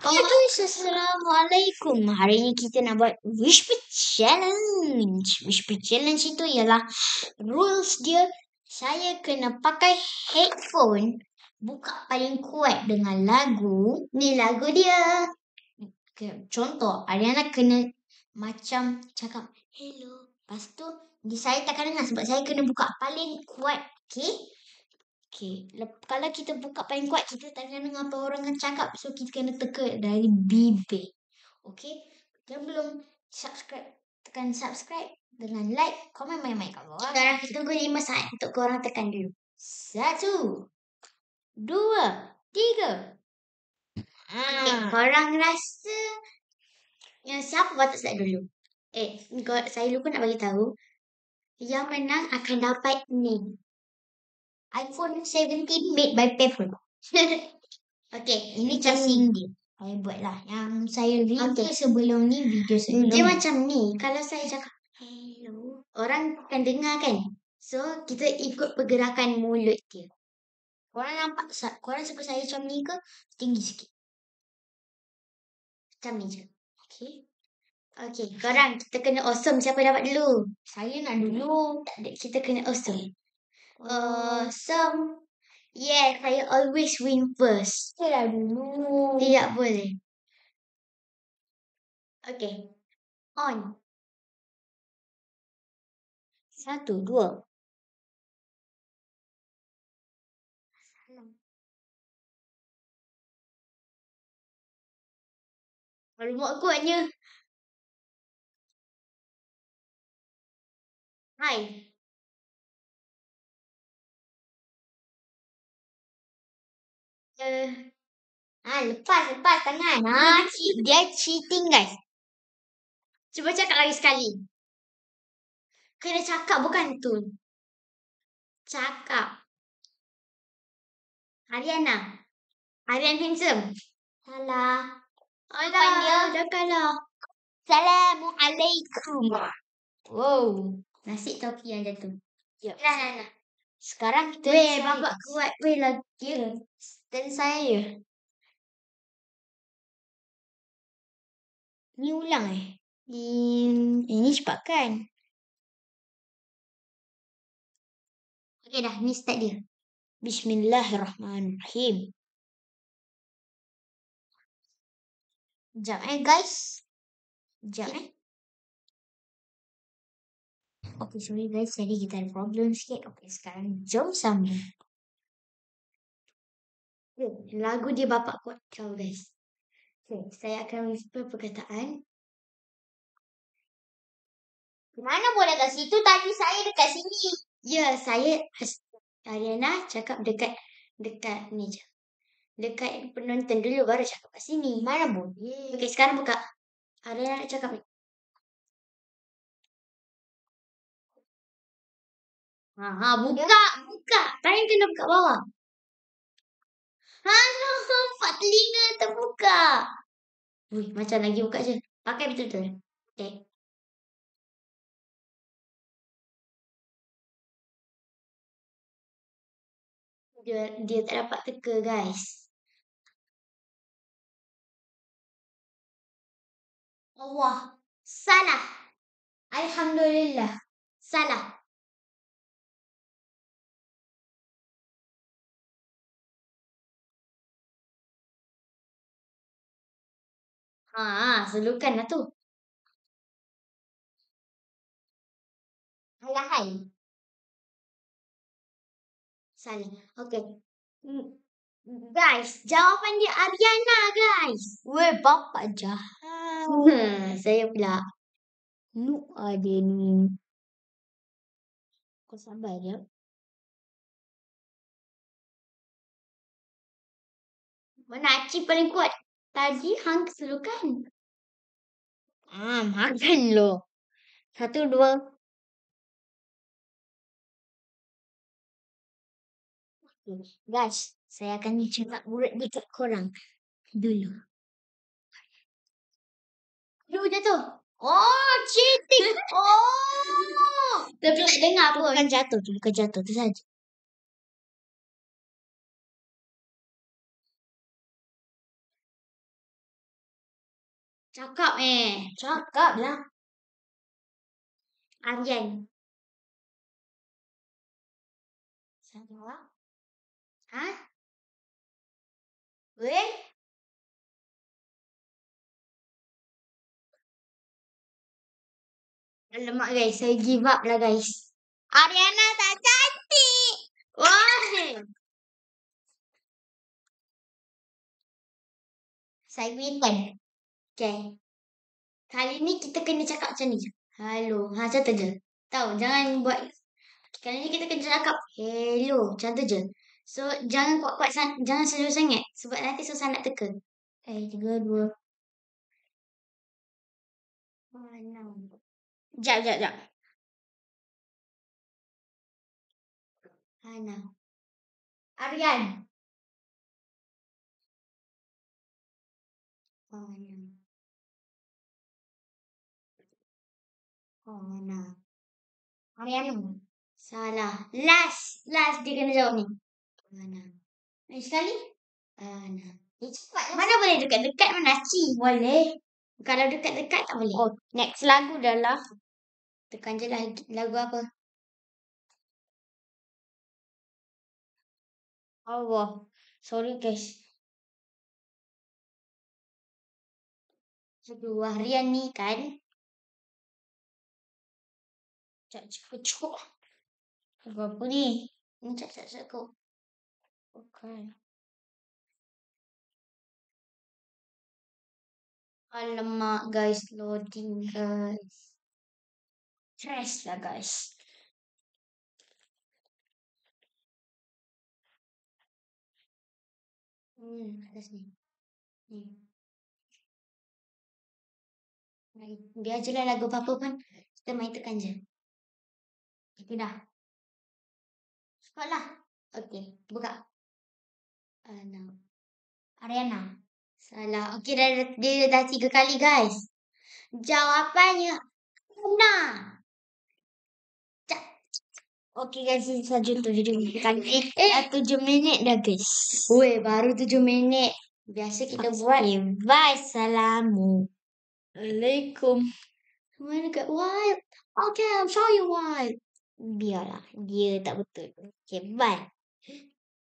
Oh guys, Assalamualaikum. Hari ini kita nak buat Whisper Challenge. Whisper Challenge itu ialah rules dia. Saya kena pakai headphone, buka paling kuat dengan lagu. Ni lagu dia. Contoh, Ariana kena macam cakap hello. Lepas tu saya takkan dengar sebab saya kena buka paling kuat. Okay? Kalau kita buka paling kuat, kita tak kena dengar apa orang akan cakap. So, kita kena teka dari bibir. Okay? Yang belum subscribe, tekan subscribe dengan like, komen main-main kat bawah. Sekarang kita tunggu 5 saat untuk korang tekan dulu. 1, 2, 3. Okay, korang rasa yang siapa patut start dulu? Saya lupa nak bagi tahu. Yang menang akan dapat ni. iPhone 17 made by Pebble. Okay, ini casing dia. Saya buatlah yang saya review sebelum ni, video sebelum. Dia macam ni. Kalau saya cakap hello, orang akan dengar kan? So, kita ikut pergerakan mulut dia. Korang nampak? Korang suka saya macam ni ke? Tinggi sikit. Macam ni je. Okay, korang kita kena awesome. Siapa dapat dulu? Saya nak dulu. Tak ada, kita kena awesome. Awesome. Yeah, saya always win first. Saya dulu. Tidak boleh. Okay. On. 1, 2. Kalau buat kuatnya. Hai. Lepas tangan. Dia cheating, guys. Cuba cakap lagi sekali. Kena cakap, bukan tu. Cakap. Ariana handsome. Salah. Dah kalah. Assalamualaikum. Wow. Nasi topi yang jatuh. Nah. Sekarang kita bapak kuat. Lagi. Dan saya. Ni ulang Ini cepat kan? Okay dah, ni start dia. Bismillahirrahmanirrahim. Sekejap guys. Okay, sorry guys. Jadi kita ada problem sikit. Okay, sekarang jom sambung. Lagu dia bapak kuat kau guys. Okay, saya akan whisper perkataan. Mana boleh kat situ? Tadi saya dekat sini. Ya, saya Ariana cakap dekat ni je. Dekat penonton dulu baru cakap kat sini. Mana boleh. Okay, sekarang buka. Ariana nak cakap ni. Buka. Tangan kena buka bawah. Nampak telinga terbuka. Macam lagi buka je. Pakai betul-betul. Okay. Dia tak dapat teka, guys. Allah. Salah. Alhamdulillah. Salah. Selukan lah tu. Hai. Salah. Okay. Guys, jawapan dia Ariana, guys. Bapak jahat. Saya pula. Ada ni. Kau sabar je. Mana Acik paling kuat? Tadi hang keselukan. Makan lo. 1, 2. Guys, saya akan cakap murid dekat korang. Dulu. Jatuh. Cheating. Tapi tak dengar pun. Bukan jatuh. Tu saja. Cakap Cakap lah. Aryan. Salah. Ha? Weh? Alamak guys, saya give up lah guys. Ariana tak cantik. Wah. Saya win. Okay. Kali ni kita kena cakap macam ni. Halo. Ha, macam tu je. Tahu, jangan buat. Kali ni kita kena cakap hello. Macam tu je. So, jangan kuat-kuat sangat. Jangan sejuk sangat. Sebab nanti susah nak teka. Okay, 3, 2. Oh, no. Jap. Hana. Aryan. Oh, no. Oh, no. Ariana. Salah. Last dia kena jawab ni. Mana? Lagi sekali? Ana. Cepat. Mana boleh dekat-dekat mana Ci? Boleh. Kalau dekat-dekat tak boleh. Oh, next lagu dah lah. Tekan je lah lagu apa. Allah. Sorry guys. Sebuah harian ni kan. Cak. Apa ni? Ini cak kau. Okay. Alamak guys, loading guys. Stress lah guys. Atas ni. Ni. Biar je lah lagu apa-apa pun. Kita main tekan je. Itu dah. Sekolah. Okey, buka. No. Ariana. Salah. Okey, dia dah 3 kali guys. Jawapannya Ana. Okey guys, ini saja 7 kali. 7 minit dah guys. Weh, baru 7 minit. Biasa kita buat. Bye. Assalamualaikum. Mana kat wild? Okay, I'll show you wild. Biarlah. Dia tak betul. Okay, bye.